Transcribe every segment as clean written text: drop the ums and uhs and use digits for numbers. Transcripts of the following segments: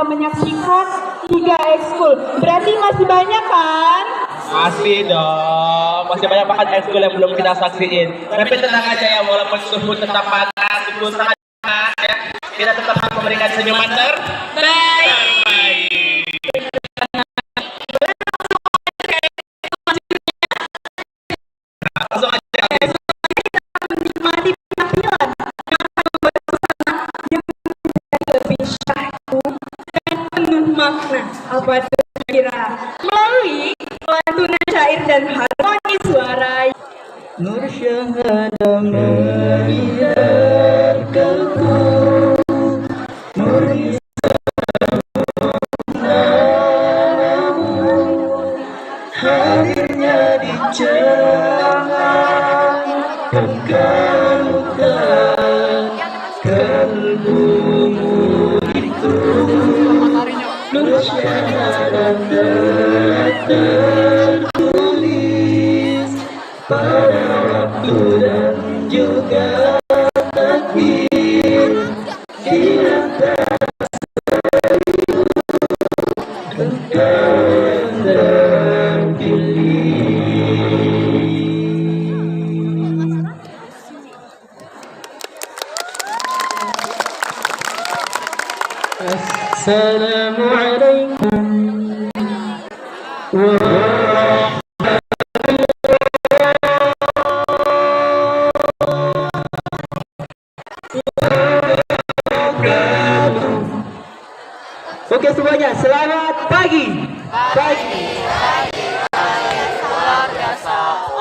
menyaksikan 3 ekskul. Berarti masih banyak kan? Masih dong, masih banyak banget ekskul yang belum kita saksiin. Tapi tenang aja ya, walaupun suhu tetap panas, suhu sangat panas ya, kita tetap harus memberikan senyuman terbaik. Langsung aja. Menikmati penampilan yang lebih syahdu dan penuh makna. Apa itu kira? Melalui lantunan syair dan harmoni suara. Nur syahada menyiarkanku, Nur hadirnya di jangan pegang kalbumu itu. Nur syahadat tertulis pada waktu dan juga takdir di atas seribu engkau yang terpilih. Assalamualaikum warahmatullahi wabarakatuh. Oke semuanya, selamat pagi.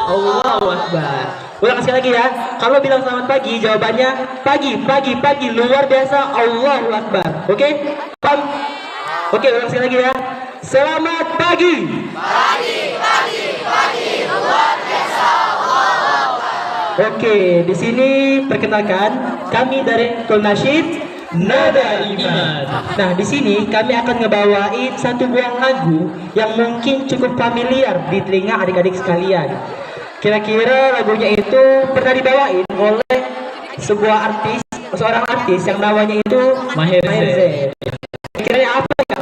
Allahu Akbar. Ulang sekali lagi ya. Kalau bilang selamat pagi, jawabannya pagi, luar biasa, Allahu Akbar. Oke? Paham? Oke, ulang sekali lagi ya. Selamat pagi. Luar biasa, Allahu Akbar. Oke, di sini perkenalkan kami dari Kolnasyid Nada Iman. Nah, di sini kami akan ngebawain satu buah lagu yang mungkin cukup familiar di telinga adik-adik sekalian. Kira-kira lagunya itu pernah dibawain oleh seorang artis yang namanya itu Maher Zain. Kira-kira apa ya?